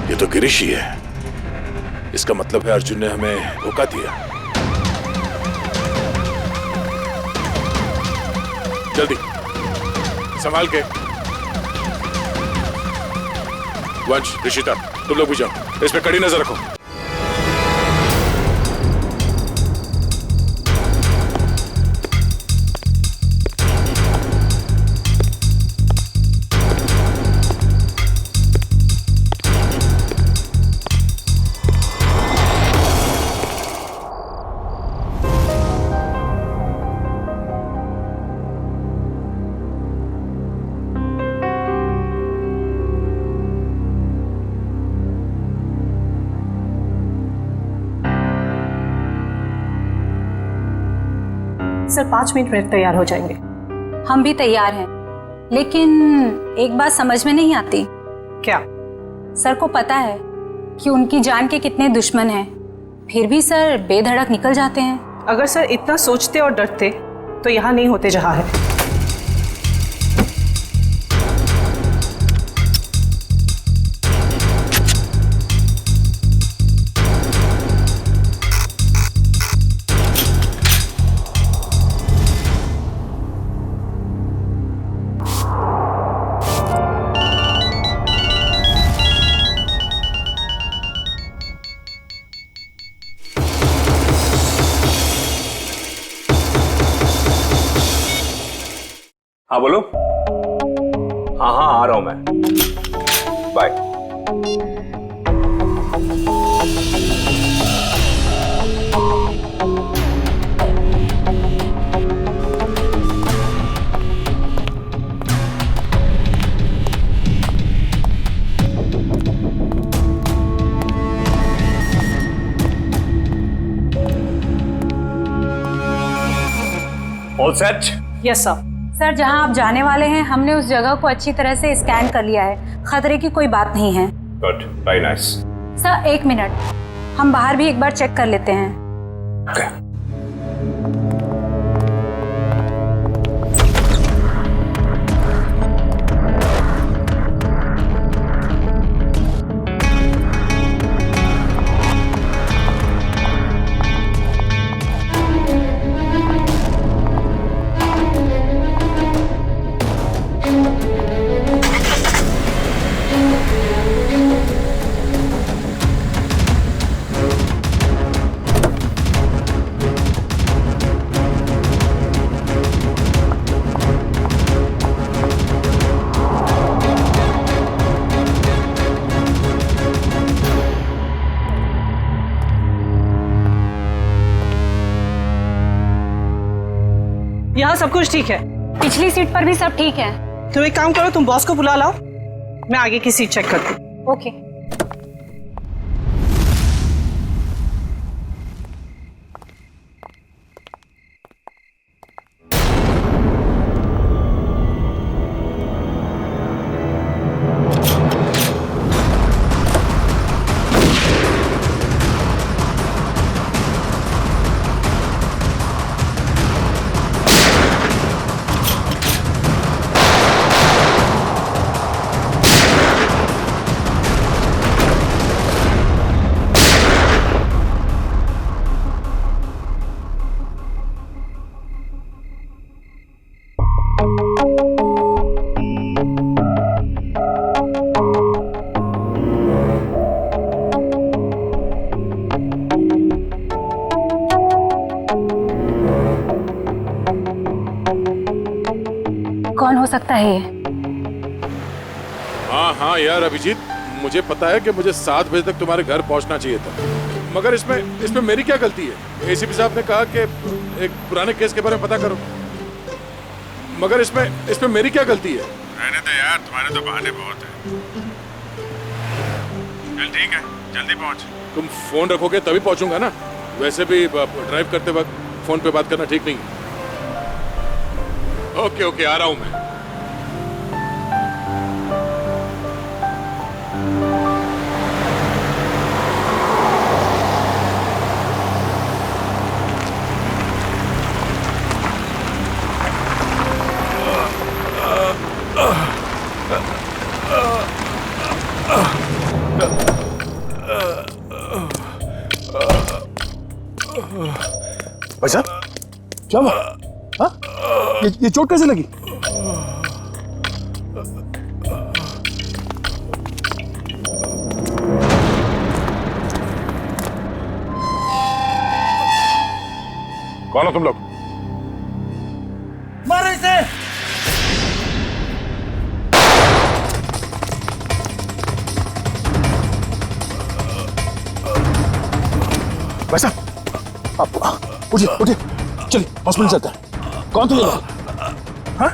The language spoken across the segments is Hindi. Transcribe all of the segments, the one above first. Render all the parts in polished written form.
ये तो गिरीश ही है। इसका मतलब है अर्जुन ने हमें धोखा दिया। जल्दी संभाल के। वंश, ऋषिता, तुम लोग भी जाओ, इस पे कड़ी नजर रखो। सर 5 मिनट में तैयार हो जाएंगे। हम भी तैयार हैं, लेकिन एक बात समझ में नहीं आती। क्या? सर को पता है कि उनकी जान के कितने दुश्मन हैं, फिर भी सर बेधड़क निकल जाते हैं। अगर सर इतना सोचते और डरते तो यहाँ नहीं होते जहाँ है। हाँ बोलो। हाँ हाँ आ रहा हूं मैं। Bye. All set? Yes sir. Sir जहां आप जाने वाले हैं हमने उस जगह को अच्छी तरह से स्कैन कर लिया है, खतरे की कोई बात नहीं है। Good, very nice. Sir 1 minute, हम बाहर भी एक बार चेक कर लेते हैं। Okay. यहाँ सब कुछ ठीक है। पिछली सीट पर भी सब ठीक है। तुम एक काम करो, तुम बॉस को बुला लाओ, मैं आगे की सीट चेक करती हूँ। ओके। कौन हो सकता है ये? हाँ हाँ यार अभिजीत, मुझे पता है कि मुझे 7 बजे तक तुम्हारे घर पहुंचना चाहिए था, मगर इसमें मेरी क्या गलती है? एसीपी साहब ने कहा कि एक पुराने केस के बारे में पता करो, मगर इसमें मेरी क्या गलती है? रहने दे यार, तुम्हारे तो बहाने बहुत हैं। चल ठीक है, जल्दी पहुंच। तुम फोन रखोगे तभी पहुंचूंगा ना, वैसे भी ड्राइव करते वक्त फोन पे बात करना ठीक नहीं। ओके ओके, आ रहा हूं मैं। भाई साहब क्या हुआ? हाँ? ये चोट कैसे लगी? कौन हो तुम लोग? मारो इसे! भाई साहब आप उठिए उठिए, चलिए हॉस्पिटल चलते हैं। कौन थे ये लोग? हाँ?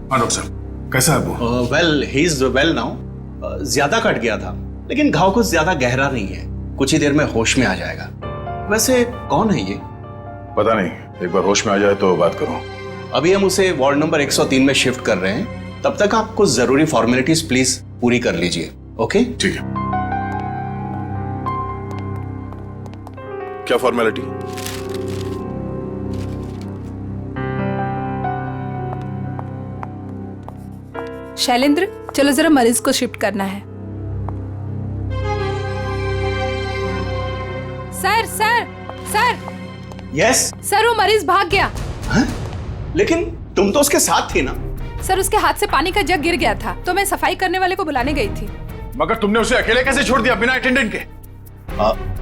डॉक्टर साहब कैसा है वो? Well he is well now. ज्यादा कट गया था लेकिन घाव कुछ ज्यादा गहरा नहीं है, कुछ ही देर में होश में आ जाएगा। वैसे कौन है ये? पता नहीं, एक बार होश में आ जाए तो बात करूं। अभी हम उसे वार्ड नंबर 103 में शिफ्ट कर रहे हैं, तब तक आप कुछ जरूरी फॉर्मेलिटीज प्लीज पूरी कर लीजिए। ओके? ठीक है। क्या फॉर्मेलिटी? शैलेंद्र, चलो जरा मरीज को शिफ्ट करना है। Sir sir sir yes sir, वो मरीज भाग गया। लेकिन तुम तो उसके साथ थी ना? सर, उसके हाथ से पानी का जग गिर गया था तो मैं सफाई करने वाले को बुलाने गई थी। मगर तुमने उसे अकेले कैसे छोड़ दिया बिना अटेंडेंट के?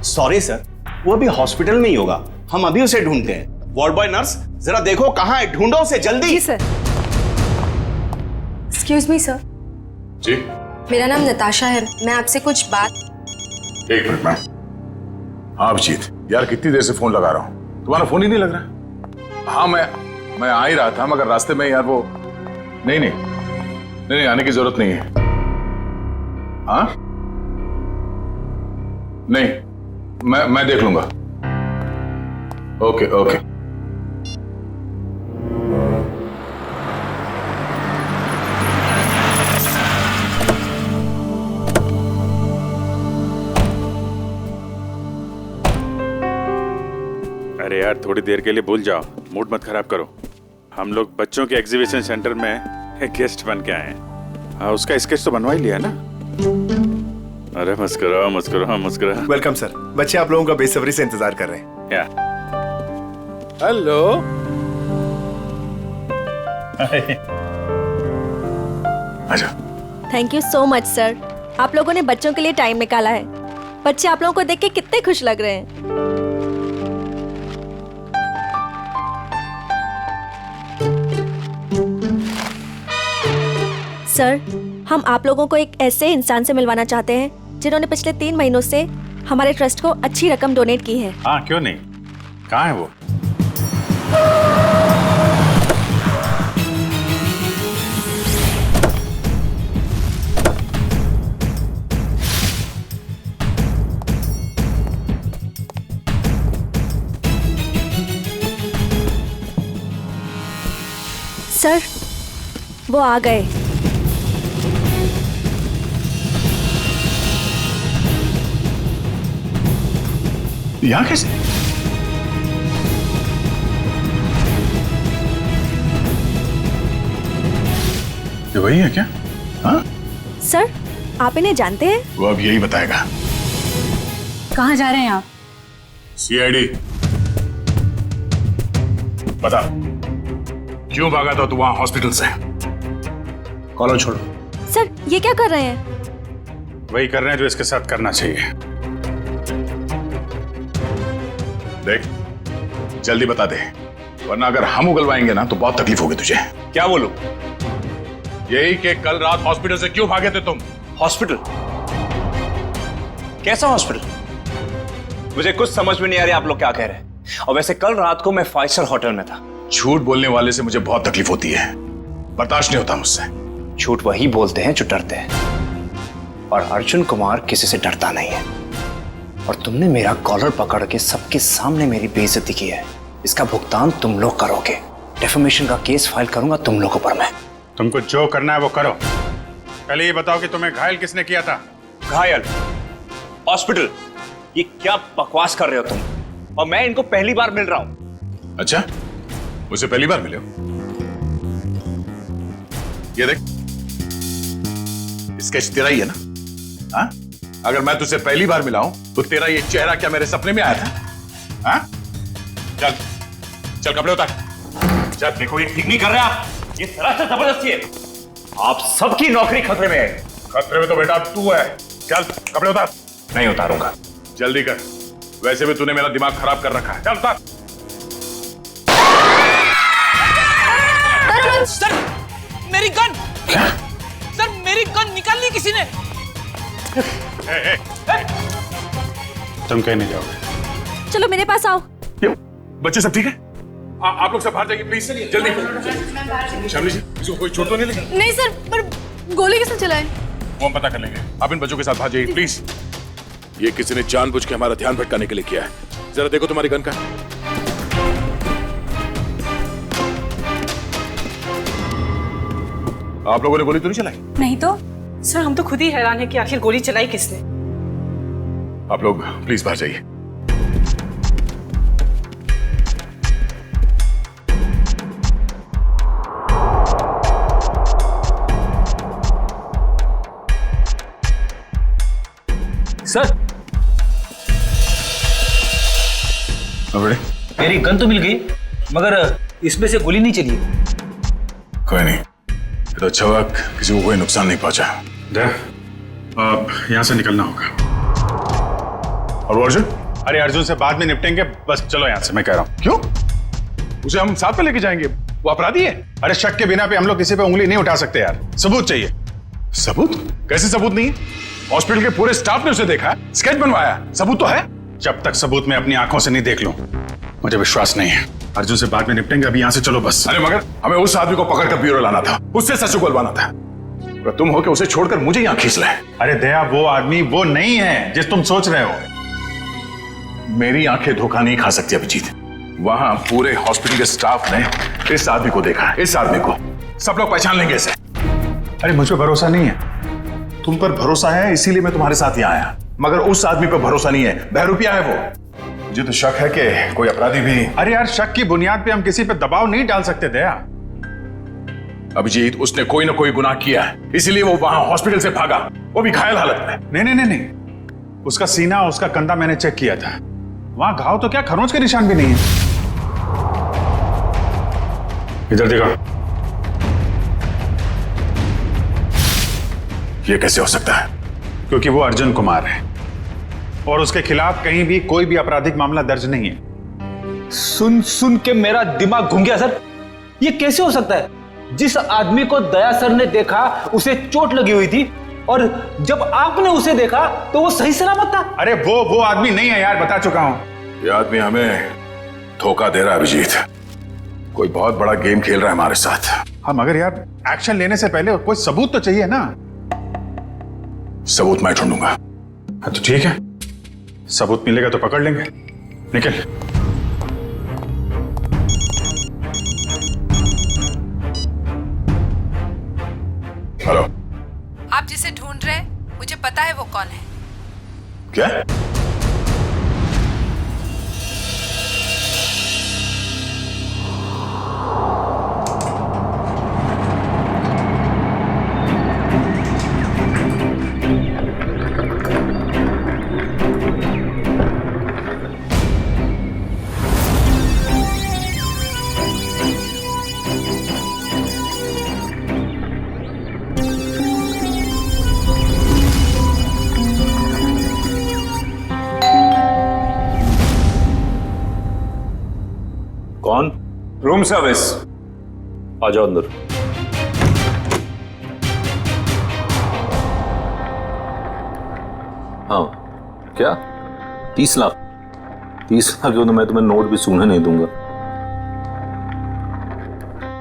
सॉरी सर, वो अभी हॉस्पिटल में ही होगा, हम अभी उसे ढूंढते हैं। वार्ड बॉय नर्स जरा देखो कहाँ है, ढूंढो उसे जल्दी। जी सर। एक्सक्यूज मी सर, जी मेरा नाम नताशा है, मैं आपसे कुछ बात। एक मिनट मैम। हाँ अभिजीत, यार कितनी देर से फोन लगा रहा हूँ, तुम्हारा फोन ही नहीं लग रहा। हाँ मैं आ ही रहा था, मगर रास्ते में यार वो नहीं आने की जरूरत नहीं है। हाँ नहीं, मैं देख लूंगा। Okay okay. अरे यार थोड़ी देर के लिए भूल जाओ, मूड मत खराब करो। हम लोग बच्चों के एग्जीबिशन सेंटर में गेस्ट बन के आए हैं। हाँ, उसका स्केच तो बनवा ही लिया ना? अरे मुस्कुराओ मुस्कुराओ मुस्कुराओ। वेलकम सर, बच्चे आप लोगों का बेसब्री से इंतजार कर रहे हैं। क्या? हेलो। आजा। Thank you so much sir, आप लोगों ने बच्चों के लिए टाइम निकाला है। बच्चे आप लोगों को देख के कितने खुश लग रहे हैं। सर, हम आप लोगों को एक ऐसे इंसान से मिलवाना चाहते हैं जिन्होंने पिछले 3 महीनों से हमारे ट्रस्ट को अच्छी रकम डोनेट की है। हाँ क्यों नहीं, कहाँ है वो? सर, वो आ गए। यहाँ कैसे? ये वही है क्या? हाँ सर, आप इन्हें जानते हैं? वो अब यही बताएगा। कहाँ जा रहे हैं आप? सीआईडी। बता, क्यों भागा था तू वहां हॉस्पिटल से? कॉलर छोड़ो। सर, ये क्या कर रहे हैं? वही कर रहे हैं जो इसके साथ करना चाहिए। देख, जल्दी बता दे, वरना अगर हम उगलवाएंगे ना तो बहुत तकलीफ होगी तुझे। क्या बोलूं? यही कि कल रात हॉस्पिटल से क्यों भागे थे तुम? हॉस्पिटल? कैसा हॉस्पिटल? मुझे कुछ समझ में नहीं आ रही आप लोग क्या कह रहे हैं। और वैसे कल रात को मैं 5 स्टार होटल में था। झूठ बोलने वाले से मुझे बहुत तकलीफ होती है, बर्दाश्त नहीं होता मुझसे। झूठ वही बोलते हैं जो डरते हैं, और अर्जुन कुमार किसी से डरता नहीं है। और तुमने मेरा कॉलर पकड़ के सबके सामने मेरी बेइज्जती की है, इसका भुगतान तुम लोग करोगे। डिफेमेशन का केस फाइल करूंगा तुम लोगों पर मैं। तुमको जो करना है वो करो। पहले ये बताओ कि तुम्हें घायल किसने किया था? घायल? हॉस्पिटल? ये क्या बकवास कर रहे हो तुम? और मैं इनको पहली बार मिल रहा हूं। अच्छा, मुझे पहली बार मिले हो? ये देख, स्केच तेरा ही है ना? हाँ? अगर मैं तुझसे पहली बार मिला हूं तो तेरा ये चेहरा क्या मेरे सपने में आया था? हाँ? चल चल कपड़े उतार। चल। देखो ये ठीक नहीं कर रहे आप, ये सरासर जबरदस्ती है। आप सबकी नौकरी खतरे में है। खतरे में तो बेटा तू है। चल कपड़े उतार। नहीं उतारूंगा। जल्दी कर, वैसे भी तूने मेरा दिमाग खराब कर रखा है। चल उतार। सर मेरी गन। क्या? सर मेरी गन निकाल ली किसी ने। तुम कहीं नहीं जाओगे। चलो मेरे पास आओ। क्यों? बच्चे सब ठीक है? आप लोग सब बाहर जाइए प्लीज, जल्दी। शामली जी, इसको कोई चोट तो नहीं लगी? नहीं सर, पर गोली किसने चलाई? वो हम पता कर लेंगे। आप इन बच्चों के साथ बाहर जाइए प्लीज। ये किसी ने जानबूझ के हमारा ध्यान भटकाने के लिए किया है। जरा देखो तुम्हारी गन का। आप लोगों ने गोली तो नहीं चलाई? नहीं तो। सर हम तो खुद ही हैरान है कि आखिर गोली चलाई किसने। आप लोग प्लीज बाहर जाइए। सर मेरी गन तो मिल गई, मगर इसमें से गोली नहीं चली। कोई नहीं, तो अच्छा हुआ किसी को कोई नुकसान नहीं पहुंचा। अब यहाँ से निकलना होगा। और वो अर्जुन? अरे अर्जुन से बाद में निपटेंगे, बस चलो यहाँ से, मैं कह रहा हूँ। क्यों? उसे हम साथ में लेके जाएंगे, वो अपराधी है। अरे शक के बिना पे हम लोग किसी पे उंगली नहीं उठा सकते यार, सबूत चाहिए। सबूत? कैसे सबूत नहीं है? हॉस्पिटल के पूरे स्टाफ ने उसे देखा है, स्केच बनवाया, सबूत तो है। जब तक सबूत मैं अपनी आंखों से नहीं देख लूं, मुझे विश्वास नहीं है। अर्जुन से बाद में निपटेंगे, अभी यहाँ से चलो बस। अरे मगर हमें उस आदमी को पकड़कर ब्यूरो लाना था, उससे सच उगलवाना था। अगर तुम हो के उसे छोड़कर मुझे यहाँ खींच लाए। अरे दया, वो आदमी वो नहीं है जिस तुम सोच रहे हो। मेरी आंखें धोखा नहीं खा सकती अभिजीत। वहां पूरे हॉस्पिटल के स्टाफ ने इस आदमी को देखा है, इस आदमी को सब लोग पहचान लेंगे इसे। अरे मुझ पर भरोसा नहीं है। तुम पर भरोसा है इसीलिए मैं तुम्हारे साथ यहाँ आया, मगर उस आदमी पर भरोसा नहीं है, बहरूपिया है वो। मुझे तो शक है कि कोई अपराधी भी। अरे यार, शक की बुनियाद पे हम किसी पे दबाव नहीं डाल सकते दया। अभिजीत, उसने कोई ना कोई गुनाह किया है, इसीलिए वो वहां हॉस्पिटल से भागा, वो भी घायल हालत में। नहीं नहीं नहीं नहीं, उसका सीना, उसका कंधा मैंने चेक किया था, वहां घाव तो क्या खरोंच के निशान भी नहीं है। इधर देखो। ये कैसे हो सकता है? क्योंकि वो अर्जुन कुमार है और उसके खिलाफ कहीं भी कोई भी आपराधिक मामला दर्ज नहीं है। सुन सुन के मेरा दिमाग घूम गया सर। ये कैसे हो सकता है? जिस आदमी को दया सर ने देखा उसे चोट लगी हुई थी, और जब आपने उसे देखा तो वो सही सलामत था। अरे वो आदमी नहीं है यार, बता चुका हूं। ये आदमी हमें धोखा दे रहा है अभिजीत, कोई बहुत बड़ा गेम खेल रहा है हमारे साथ। हाँ, मगर यार एक्शन लेने से पहले कोई सबूत तो चाहिए ना। सबूत मैं ढूंढूंगा। हाँ तो ठीक है, सबूत मिलेगा तो पकड़ लेंगे। निकल। हेलो। आप जिसे ढूंढ रहे हैं मुझे पता है वो कौन है। क्या? कौन? Room service. आ जाओ अंदर। हाँ क्या? 30 लाख? 30 लाख क्यों? तो मैं तुम्हें नोट भी सूंघने नहीं दूंगा।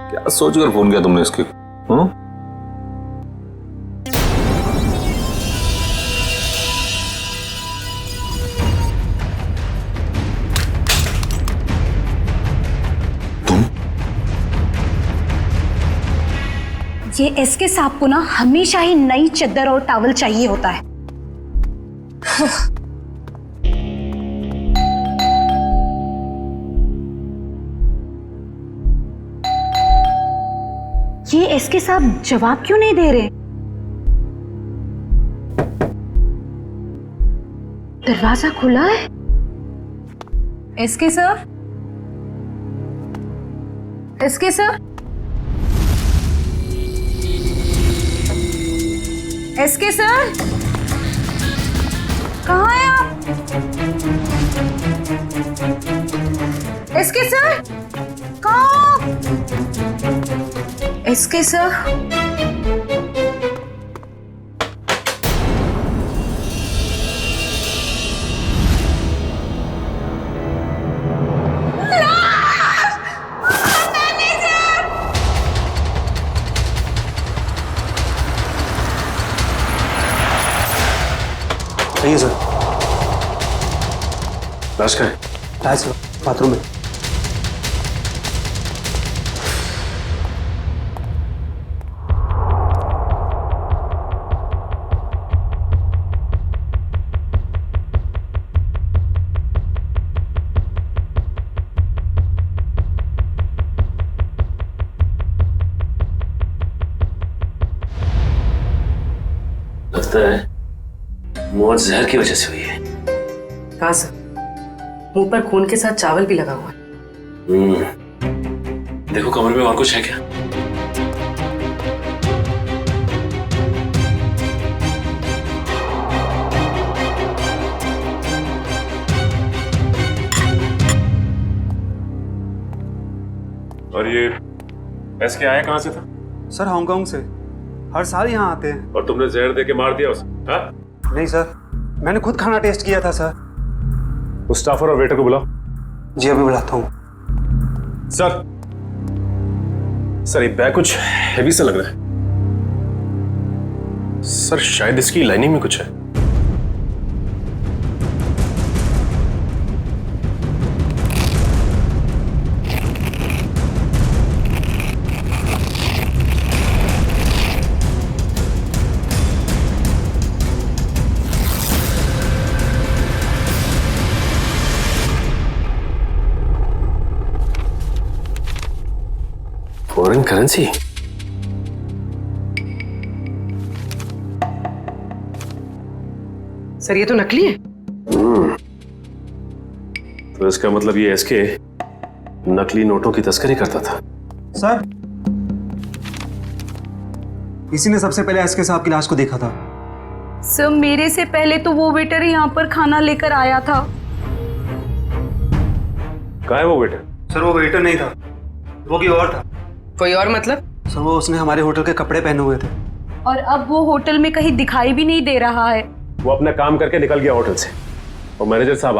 क्या सोचकर फोन किया तुमने इसके? हाँ? ये एसके साहब को ना हमेशा ही नई चद्दर और टॉवल चाहिए होता है। ये एसके साहब जवाब क्यों नहीं दे रहे? दरवाजा खुला है। SK sir, SK sir, SK sir, कहाँ हैं आप? एसके सर, कहाँ? एसके सर, नहीं सर। लाश का है सर, बाथरूम में। लगता है मौत जहर की वजह से हुई है। कहाँ सर? मुंह पर खून के साथ चावल भी लगा हुआ है। देखो कमरे में और कुछ है क्या? और ये एसके आया कहाँ से था? सर हांगकांग से। हर साल यहाँ आते हैं। और तुमने जहर दे के मार दिया उसे? हाँ? नहीं सर, मैंने खुद खाना टेस्ट किया था सर। उस स्टाफर और वेटर को बुलाओ। जी अभी बुलाता हूँ। सर, सर ये बैग कुछ हेवी सा लग रहा है। सर शायद इसकी लाइनिंग में कुछ है। Foreign currency? सर ये तो नकली है। तो इसका मतलब ये एसके नकली नोटों की तस्करी करता था। सर इसी ने सबसे पहले एसके साहब की लाश को देखा था। सर मेरे से पहले तो वो वेटर यहाँ पर खाना लेकर आया था। कहाँ है वो वेटर? सर वो वेटर नहीं था, वो कोई और था। कोई और मतलब? सर वो उसने हमारे होटल के कपड़े पहने हुए थे। और अब वो होटल में कहीं दिखाई भी नहीं दे रहा है। वो अपना काम करके निकल गया होटल से। और मैनेजर साहब,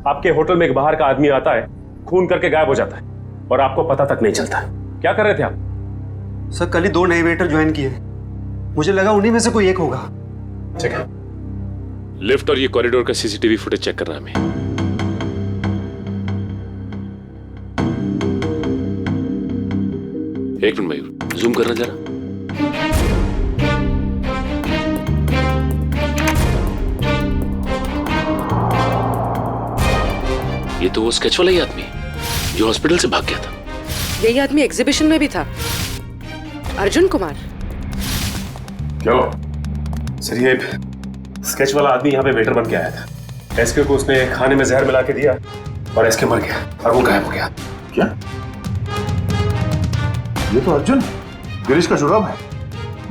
आपके होटल में एक बाहर का आदमी आता है, खून करके गायब हो जाता है और आपको पता तक नहीं चलता। क्या कर रहे थे आप? सर कल ही 2 नए वेटर ज्वाइन किए, मुझे लगा उन्हीं में से कोई एक होगा। ठीक है, लिफ्ट और ये कॉरिडोर का सीसीटीवी फुटेज चेक करना हमें। एक मिनट मयूर, जूम करना जरा। ये तो वो स्केच वाला ही आदमी जो हॉस्पिटल से भाग गया था। यही आदमी एग्जीबिशन में भी था, अर्जुन कुमार। क्या सर, ये स्केच वाला आदमी यहाँ पे वेटर बन के आया था। एसके को उसने खाने में जहर मिला के दिया और एसके मर गया और वो गायब हो गया। क्या? ये तो अर्जुन गिरीश का जुड़ाव है।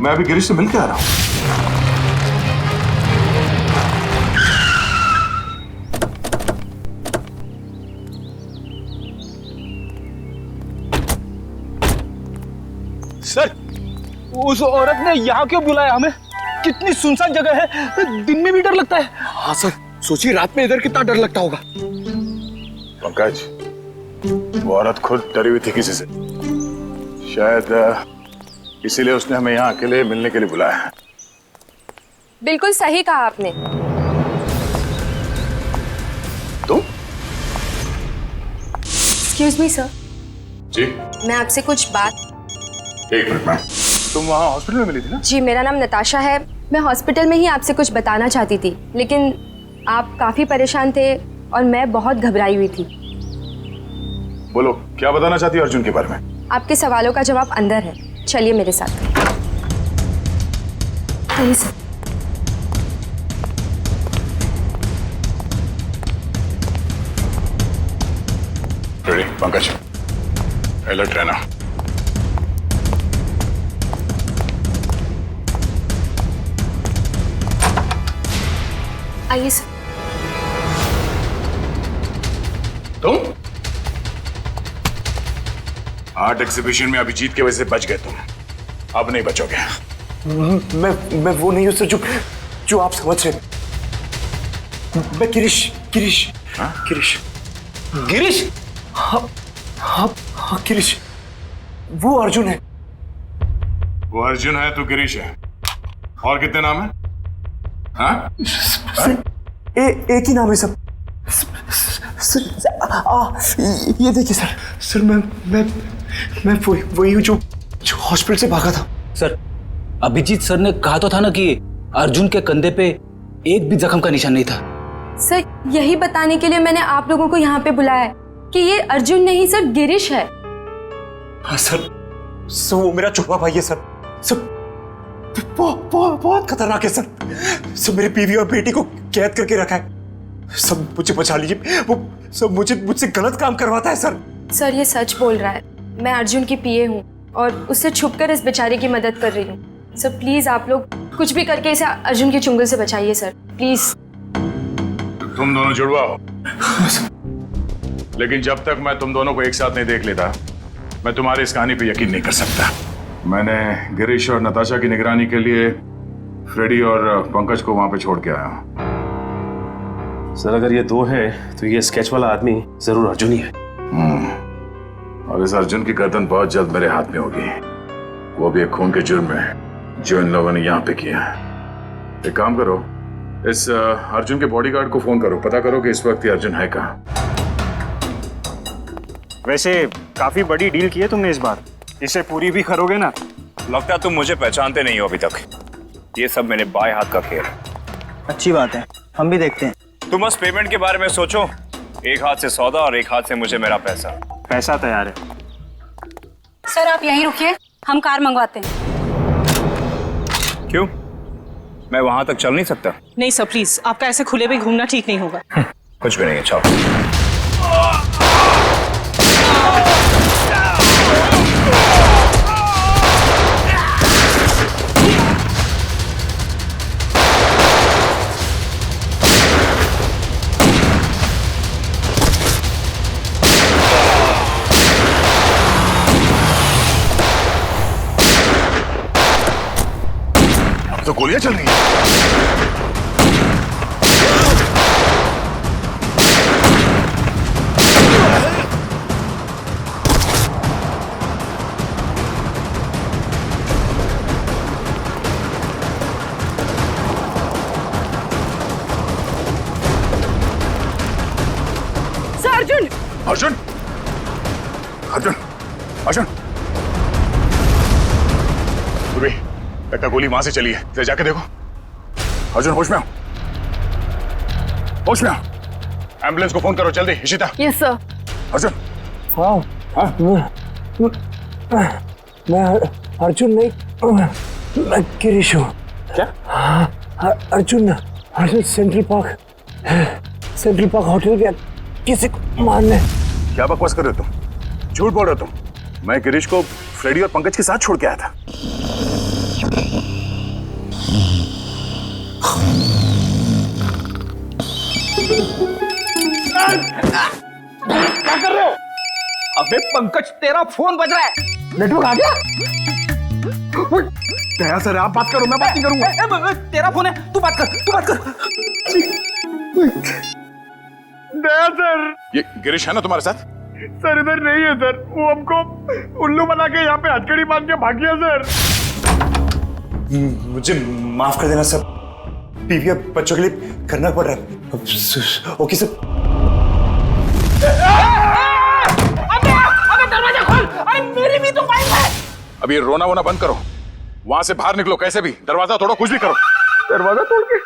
मैं अभी गिरीश से मिल के आ रहा हूं। सर उस औरत ने यहाँ क्यों बुलाया हमें? कितनी सुनसान जगह है, दिन में भी डर लगता है। हाँ सर, सोचिए रात में इधर कितना डर लगता होगा। पंकज, वो औरत खुद डरी हुई थी किसी से। शायद इसीलिए उसने हमें यहाँ अकेले मिलने के लिए बुलाया है। बिल्कुल सही कहा आपने। तुम? Excuse me sir. जी? मैं आपसे कुछ बात। एक मिनट में। तुम वहाँ हॉस्पिटल में मिली थी ना? जी मेरा नाम नताशा है। मैं हॉस्पिटल में ही आपसे कुछ बताना चाहती थी, लेकिन आप काफी परेशान थे और मैं बहुत घबराई हुई थी। बोलो, क्या बताना चाहती हो अर्जुन के बारे में? आपके सवालों का जवाब अंदर है, चलिए मेरे साथ। आइए सर। रेडी पंकज, अलर्ट रहना। आइए सर। तुम आर्ट एग्जीबिशन में अभिजीत की वजह से बच गए तुम, अब नहीं बचोगे। मैं वो नहीं हूं सर जो आप समझ रहे। मैं गिरीश गिरीश गिरीश गिरीश। हाँ गिरीश, वो अर्जुन है। वो अर्जुन है, तू गिरीश है। और कितने नाम है? हाँ? एक ही नाम है सब। ये देखिए सर मैं वही हूँ जो हॉस्पिटल से भागा था। सर, अभिजीत सर ने कहा तो था ना कि अर्जुन के कंधे पे एक भी जख्म का निशान नहीं था। सर, यही बताने के लिए मैंने आप लोगों को यहाँ पे बुलाया है कि ये अर्जुन नहीं सर, गिरीश है। हाँ सर, वो मेरा छोटा भाई है सर। बहुत खतरनाक है सर। मेरी बीवी और बेटी को कैद करके रखा है। सब मुझे बचा लीजिए, वो सब मुझसे गलत काम करवाता है सर। सर, ये सच बोल रहा है। मैं अर्जुन की पीए हूँ और उससे छुपकर इस बेचारे की मदद कर रही हूँ। सर प्लीज आप लोग कुछ भी करके इसे अर्जुन के चुंगल से बचाइए सर, प्लीज। तुम दोनों जुड़वा हो, लेकिन जब तक मैं तुम दोनों को एक साथ नहीं देख लेता, मैं तुम्हारी इस कहानी पे यकीन नहीं कर सकता। मैंने गिरीश और नताशा की निगरानी के लिए फ्रेडी और पंकज को वहां पे छोड़ के आया हूं। सर, अगर ये दो हैं तो ये स्केच वाला आदमी जरूर अर्जुन ही है। और इस अर्जुन की गर्दन बहुत जल्द मेरे हाथ में होगी, वो भी एक खून के जुर्म में जो इन लोगों ने यहाँ पे किया है। एक काम करो, इस अर्जुन के बॉडीगार्ड को फोन करो, पता करो कि इस वक्त ये अर्जुन है कहाँ। वैसे काफी बड़ी डील की है तुमने इस बार, इसे पूरी भी करोगे ना? लगता तुम मुझे पहचानते नहीं हो अभी तक। ये सब मेरे बाएं हाथ का खेल है। अच्छी बात है, हम भी देखते हैं। तुम बस पेमेंट के बारे में सोचो, एक हाथ से सौदा और एक हाथ से मुझे मेरा पैसा। पैसा तैयार है। सर आप यहीं रुकिए, हम कार मंगवाते हैं। क्यों, मैं वहां तक चल नहीं सकता? नहीं सर प्लीज, आपका ऐसे खुले में घूमना ठीक नहीं होगा। कुछ भी नहीं है, चलो। तो गोलियां चल रही हैं। अर्जुन अर्जुन अर्जुन अर्जुन, लगता गोली वहां से चली है, जरा जाके देखो। अर्जुन होश में आओ, होश में आओ। एम्बुलेंस को फोन करो जल्दी। इशिता। Yes sir. अर्जुन। मैं अर्जुन नहीं, मैं गिरीश हूँ। क्या? अर्जुन सेंट्रल पार्क होटल गया किसी को मारने। क्या बकवास कर रहे हो तुम? झूठ बोल रहे हो तुम। मैं गिरीश को फ्रेडी और पंकज के साथ छोड़ के आया था। क्या कर रहे हो? अबे पंकज, तेरा फोन बज रहा है। नेटवर्क आ गया? दया सर आप बात करो, मैं बात नहीं करूंगा। तेरा फोन है, तू बात कर। दया सर। ये गिरीश है ना तुम्हारे साथ? सर इधर नहीं है सर, वो हमको उल्लू बना के यहाँ पे हथकड़ी बांध के भाग गया सर। मुझे माफ कर देना सर, बीवी और बच्चों के लिए करना पड़ रहा है। Okay sir. अबे दरवाजा खोल, अरे मेरी भी तो वाइफ है। अब ये रोना वोना बंद करो, वहां से बाहर निकलो कैसे भी, दरवाजा तोड़ो, कुछ भी करो। दरवाजा तोड़ के?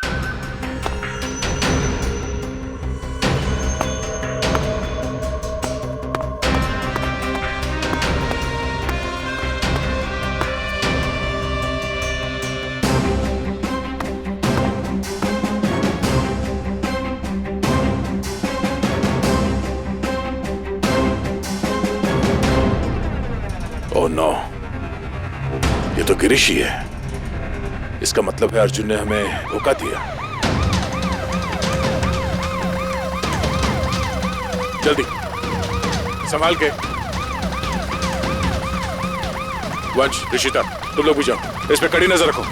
नो, ये तो गिरीश ही है। इसका मतलब है अर्जुन ने हमें धोखा दिया। जल्दी संभाल के। वंश, ऋषिता, तुम लोग भी जाओ, इस पे कड़ी नजर रखो।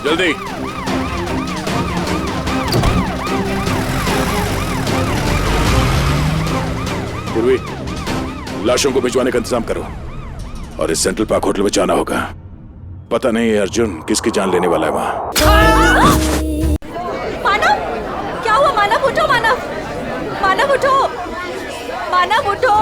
जल्दी। पूर्वी, लाशों को भिजवाने का इंतजाम करो और इस सेंट्रल पार्क होटल में जाना होगा। पता नहीं अर्जुन किसकी जान लेने वाला है वहां। मानव, क्या हुआ? मानव उठो, मानव, मानव उठो, मानव उठो।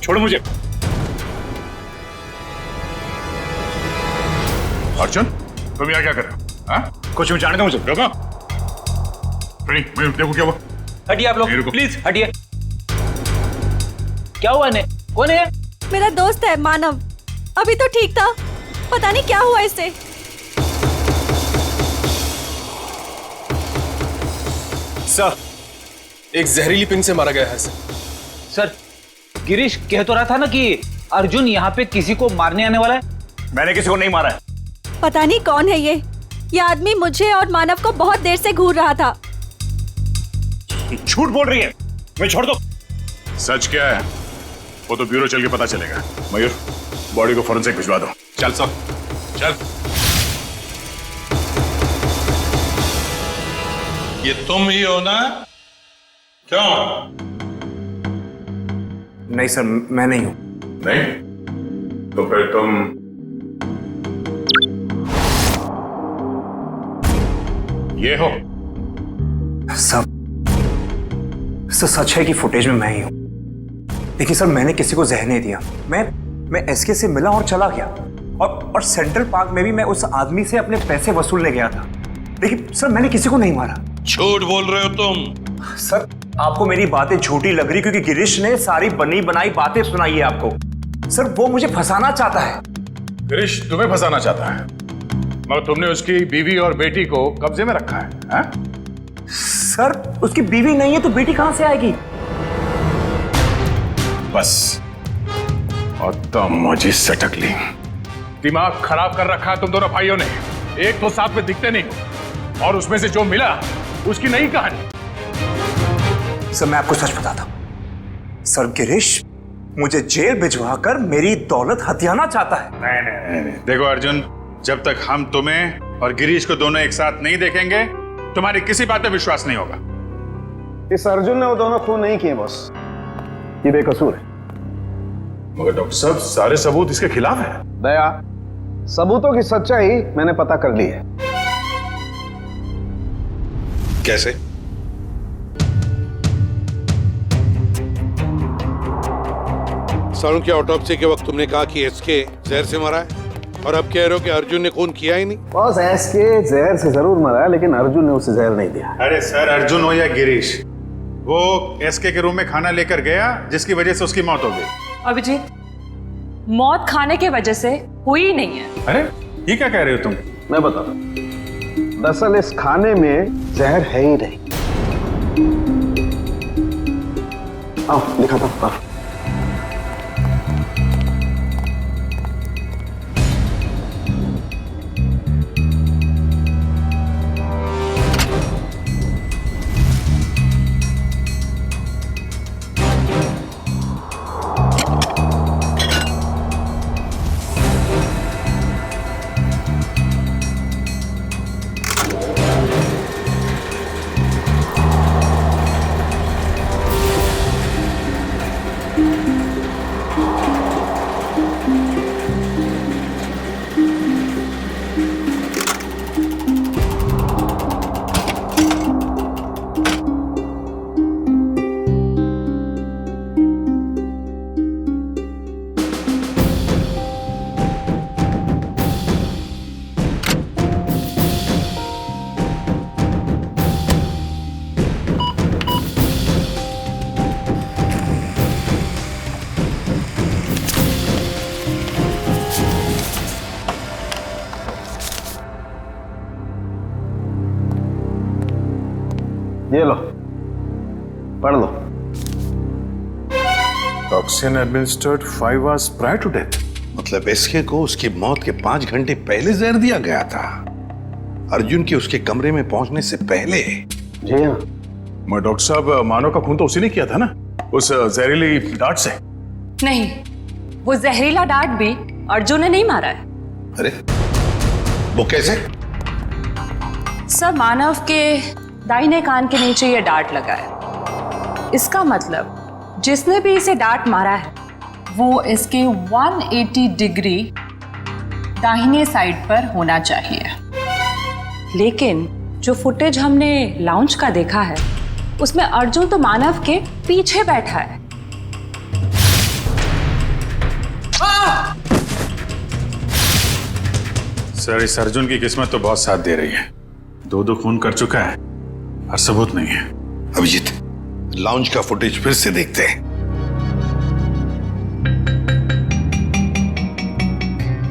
छोड़ो मुझे। अर्जुन, तुम यहाँ क्या कर रहे हो? हाँ? कुछ भी जानते हो मुझे? रोको। देखो क्या हुआ। हटिए आप लोग, प्लीज हटिए। क्या हुआ इन्हें? कौन है? मेरा दोस्त है मानव, अभी तो ठीक था, पता नहीं क्या हुआ इसे। सर, एक जहरीली पिन से मारा गया है सर, गिरीश कह तो रहा था ना कि अर्जुन यहाँ पे किसी को मारने आने वाला है। मैंने किसी को नहीं मारा है। पता नहीं कौन है ये आदमी मुझे और मानव को बहुत देर से घूर रहा था। झूठ बोल रही है, मैं छोड़ दो। सच क्या है वो तो ब्यूरो चल के पता चलेगा। मयूर, बॉडी को फॉरेंसिक भिजवा दो। चल सब, चल। ये तुम ही हो ना? क्यों? नहीं सर, मैं नहीं हूं। नहीं? तो फिर तुम ये हो? सब सच है कि फुटेज में मैं ही हूं। देखिए सर, मैंने किसी को जहर नहीं दिया। मैं एसके से मिला और चला गया, और सेंट्रल पार्क में भी मैं उस आदमी से अपने पैसे वसूलने गया था। देखिए सर, मैंने किसी को नहीं मारा। झूठ बोल रहे हो तुम। सर, आपको मेरी बातें झूठी लग रही क्योंकि गिरीश ने सारी बनी बनाई बातें सुनाई है आपको। सर, वो मुझे फंसाना चाहता है। गिरीश तुम्हें फंसाना चाहता है, मगर तुमने उसकी बीवी और बेटी को कब्जे में रखा है? सर, उसकी बीवी नहीं है तो बेटी कहां से आएगी? बस, और तुम मुझे सटक ली। दिमाग खराब कर रखा है तुम दोनों भाइयों ने। एक तो साथ में दिखते नहीं हो, और उसमें से जो मिला उसकी नई कहानी। सर, मैं आपको सच बताता हूं। सर, गिरीश मुझे जेल भिजवा कर मेरी दौलत हथियाना चाहता है। नहीं। देखो अर्जुन, जब तक हम तुम्हें और गिरीश को दोनों एक साथ नहीं देखेंगे, तुम्हारी किसी बात पे विश्वास नहीं होगा। इस अर्जुन ने वो दोनों खून नहीं किए बॉस, ये बेकसूर है। मगर डॉक्टर साहब, सारे सबूत इसके खिलाफ है। दया, सबूतों की सच्चाई मैंने पता कर ली है। कैसे? सारुण की ऑटोप्सी के वक्त तुमने कहा कि एसके जहर से मरा है, और अब कह रहे हो कि अर्जुन ने खून किया ही नहीं। बॉस, एसके जहर से जरूर मरा है, लेकिन अर्जुन ने उसे जहर नहीं दिया। अरे सर, अर्जुन हो या गिरीश, वो एसके के रूम में खाना लेकर गया जिसकी वजह से उसकी मौत हो गई। अभिजीत, मौत खाने की वजह से हुई ही नहीं है। अरे ये क्या कह रहे हो तुम? मैं बताता हूं, दरअसल इस खाने में जहर है ही नहीं। आओ दिखाता हूं। ये लो, पढ़ लो। Toxin administered 5 hours prior to death। मतलब एसके को उसकी मौत के 5 घंटे पहले जहर दिया गया था, अर्जुन के उसके कमरे में पहुंचने से पहले। जी हाँ। मगर डॉक्टर साहब, मानव का खून तो उसी ने किया था ना, उस जहरीली डांट से। नहीं, वो जहरीला डांट भी अर्जुन ने नहीं मारा है। अरे वो कैसे? सर, मानव के दाहिने कान के नीचे ये डांट लगा है। इसका मतलब जिसने भी इसे डांट मारा है वो इसके 180 डिग्री दाहिने साइड पर होना चाहिए। लेकिन जो फुटेज हमने लाउंज का देखा है उसमें अर्जुन तो मानव के पीछे बैठा है। सर, इस अर्जुन की किस्मत तो बहुत साथ दे रही है। 2 खून कर चुका है और सबूत नहीं है। अभिजीत, लाउंज का फुटेज फिर से देखते हैं।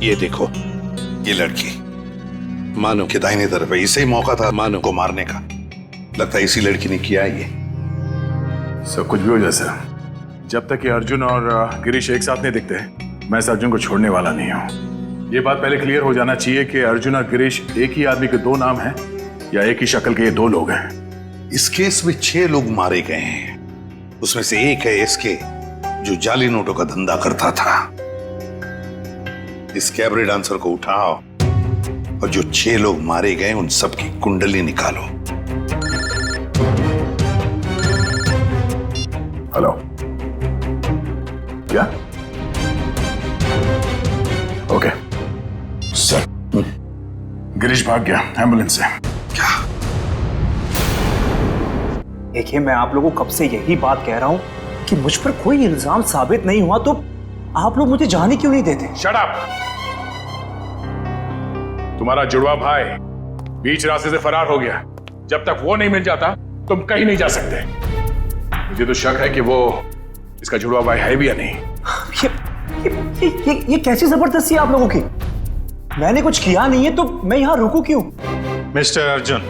ये देखो, ये लड़की मानव के दाहिने तरफ है। इसे ही मौका था मानव को मारने का। लगता है इसी लड़की ने किया ये। सब कुछ भी हो जाए सर, जब तक ये अर्जुन और गिरीश एक साथ नहीं दिखते, मैं इस अर्जुन को छोड़ने वाला नहीं हूँ। ये बात पहले क्लियर हो जाना चाहिए कि अर्जुन और गिरीश एक ही आदमी के 2 नाम हैं या एक ही शक्ल के ये 2 लोग हैं। इस केस में 6 लोग मारे गए हैं। उसमें से एक है एसके, जो जाली नोटों का धंधा करता था। इस कैबरे डांसर को उठाओ और जो 6 लोग मारे गए उन सबकी कुंडली निकालो। हेलो, क्या? ओके सर, गिरीश भाग गया एम्बुलेंस से। देखिए, मैं आप लोगों को कब से यही बात कह रहा हूं कि मुझ पर कोई इल्जाम साबित नहीं हुआ तो आप लोग मुझे जाने क्यों नहीं देते? Shut up! तुम्हारा जुड़वा भाई बीच रास्ते से फरार हो गया। जब तक वो नहीं मिल जाता तुम कहीं नहीं जा सकते। मुझे तो शक है कि वो इसका जुड़वा भाई है भी या नहीं। ये कैसी जबरदस्ती है आप लोगों की? मैंने कुछ किया नहीं है तो मैं यहां रुकूं क्यों? मिस्टर अर्जुन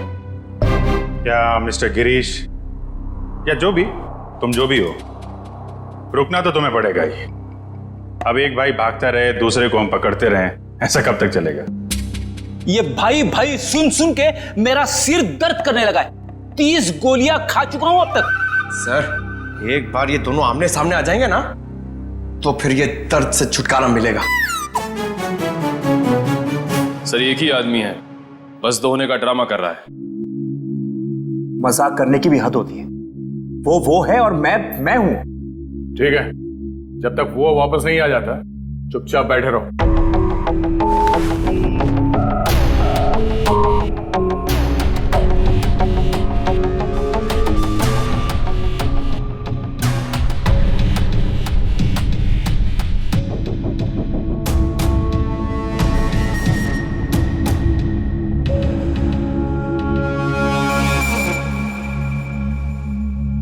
या मिस्टर गिरीश या जो भी, तुम जो भी हो, रुकना तो तुम्हें पड़ेगा ही। अब एक भाई भागता रहे, दूसरे को हम पकड़ते रहे, ऐसा कब तक चलेगा? ये भाई भाई सुन सुन के मेरा सिर दर्द करने लगा है। 30 गोलियां खा चुका हूं अब तक। सर, एक बार ये दोनों आमने सामने आ जाएंगे ना तो फिर ये दर्द से छुटकारा मिलेगा। सर, एक ही आदमी है, बस 2 होने का ड्रामा कर रहा है। मजाक करने की भी हद होती है। वो है और मैं हूं। ठीक है, जब तक वो वापस नहीं आ जाता चुपचाप बैठे रहो।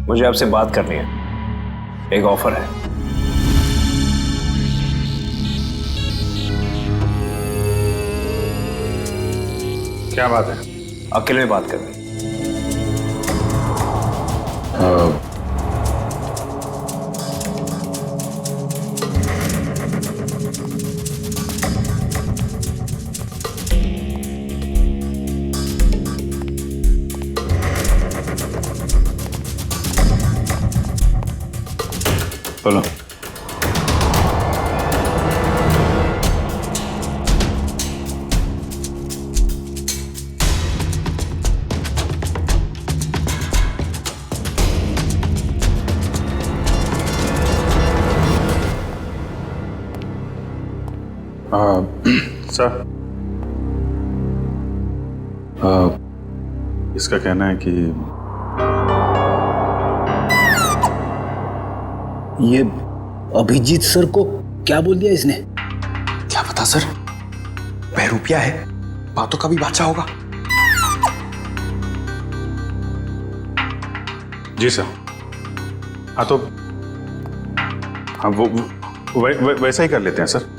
मुझे आपसे बात करनी है, एक ऑफर है। क्या बात है? अकेले में बात करनी। बोलो। सर, इसका कहना है कि ये अभिजीत सर को क्या बोल दिया इसने? क्या पता सर, बहरूपिया है, बातों का भी बादशाह होगा। जी सर। हाँ तो हाँ वो वैसा ही कर लेते हैं सर।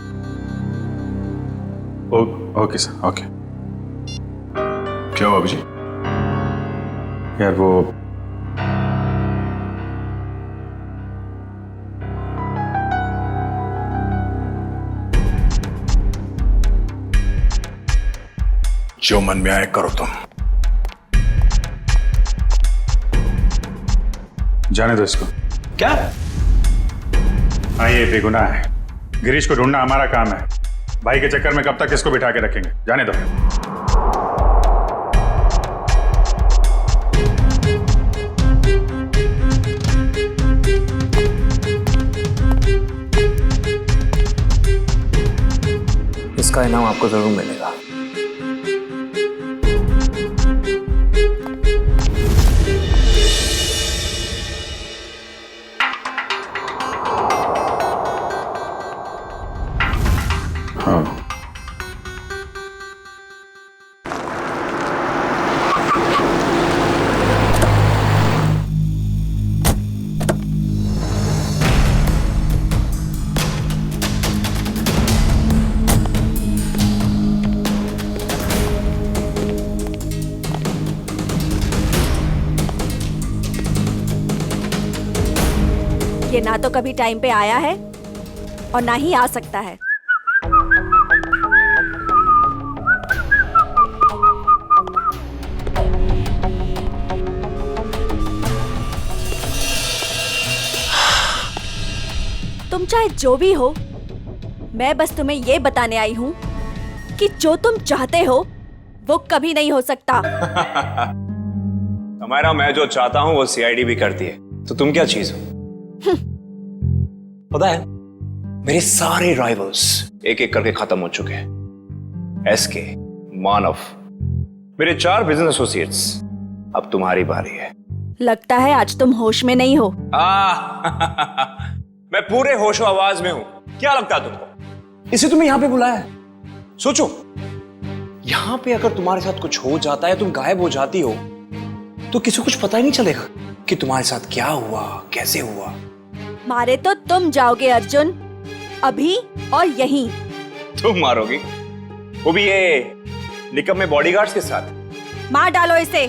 Okay sir, okay. क्या हुआ अभिजीत? यार वो जो मन में आए करो तुम। जाने दो इसको। क्या? हाँ, ये बेगुनाह है। गिरीश को ढूंढना हमारा काम है। भाई के चक्कर में कब तक इसको बिठा के रखेंगे? जाने दो। इसका इनाम आपको जरूर मिलेगा। ये ना तो कभी टाइम पे आया है और ना ही आ सकता है। तुम चाहे जो भी हो, मैं बस तुम्हें ये बताने आई हूँ कि जो तुम चाहते हो वो कभी नहीं हो सकता। हमारा मैं जो चाहता हूँ वो सीआईडी भी करती है, तो तुम क्या चीज हो? पता है, मेरे सारे राइवल्स एक एक करके खत्म हो चुके हैं। एसके, मानव, मेरे 4 बिजनेस एसोसिएट्स। अब तुम्हारी बारी है। लगता है आज तुम होश में नहीं हो। मैं पूरे होशो आवाज में हूं। क्या लगता है तुमको? इसे तुम्हें यहां पे बुलाया है। सोचो, यहां पे अगर तुम्हारे साथ कुछ हो जाता है, तुम गायब हो जाती हो, तो किसी को कुछ पता ही नहीं चलेगा कि तुम्हारे साथ क्या हुआ, कैसे हुआ। मारे तो तुम जाओगे अर्जुन, अभी और यहीं। तुम मारोगी? वो भी ये निकम्मे बॉडीगार्ड्स के साथ? मार डालो इसे।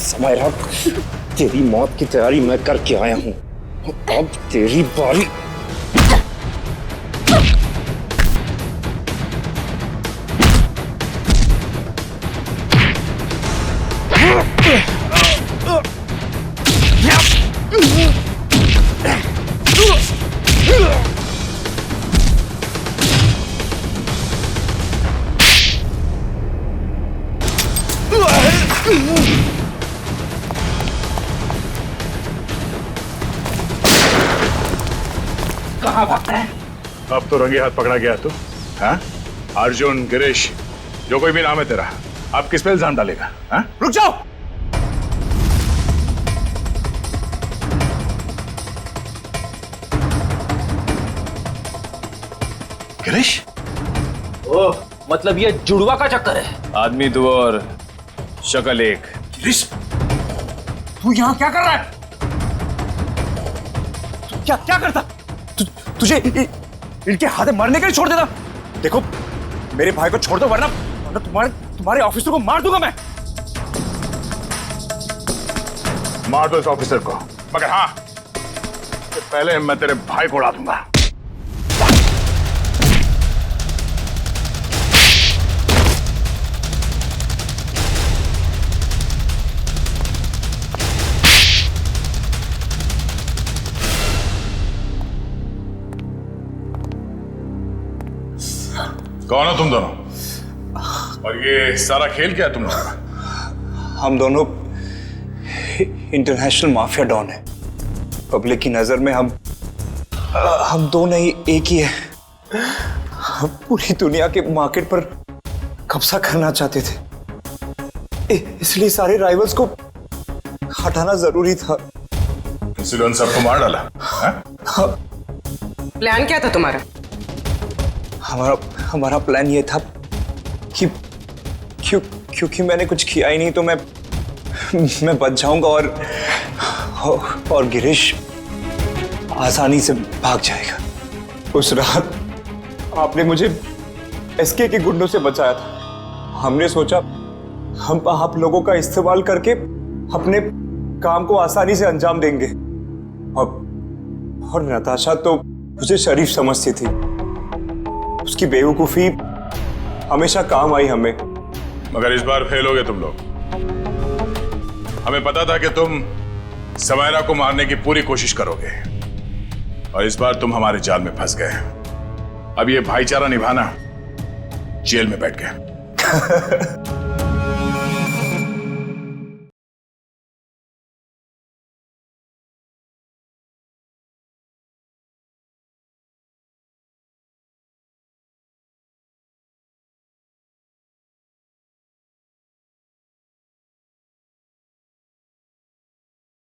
समायरा, तेरी मौत की तैयारी मैं करके आया हूं। अब तेरी बारी। कहाँ भागता है? अब तो रंगे हाथ पकड़ा गया तू। हाँ? अर्जुन, गिरीश, जो कोई भी नाम है तेरा, अब किस पे इल्जाम डालेगा? हाँ? रुक जाओ। गिरीश? ओह, मतलब ये जुड़वा का चक्कर है। आदमी 2 और शक्ल 1। गिरीश, तू यहाँ क्या कर रहा है? तू क्या करता? तुझे इनके हाथ मरने के लिए छोड़ देता? देखो, मेरे भाई को छोड़ दो, वरना तुम्हारे ऑफिसर को मार दूंगा मैं। मार दो इस ऑफिसर को, मगर हाँ, पहले मैं तेरे भाई को उड़ा दूंगा। कौन हो तुम दोनों? और ये सारा खेल क्या है तुम लोगों का? हम दोनों इंटरनेशनल माफिया डॉन है। पब्लिक की नजर में हम दो नहीं, एक ही है। हम पूरी दुनिया के मार्केट पर कब्जा करना चाहते थे, इसलिए सारे राइवल्स को हटाना जरूरी था। इसलिए उन सबको मार डाला? प्लान क्या था तुम्हारा? हमारा प्लान ये था कि क्योंकि मैंने कुछ किया ही नहीं, तो मैं बच जाऊंगा और गिरीश आसानी से भाग जाएगा। उस रात आपने मुझे एसके के गुंडों से बचाया था। हमने सोचा हम आप लोगों का इस्तेमाल करके अपने काम को आसानी से अंजाम देंगे। और नताशा तो मुझे शरीफ समझती थी, उसकी बेवकूफी हमेशा काम आई हमें। मगर इस बार फेल हो गए तुम लोग। हमें पता था कि तुम समायरा को मारने की पूरी कोशिश करोगे और इस बार तुम हमारे जाल में फंस गए। अब ये भाईचारा निभाना जेल में बैठ गए।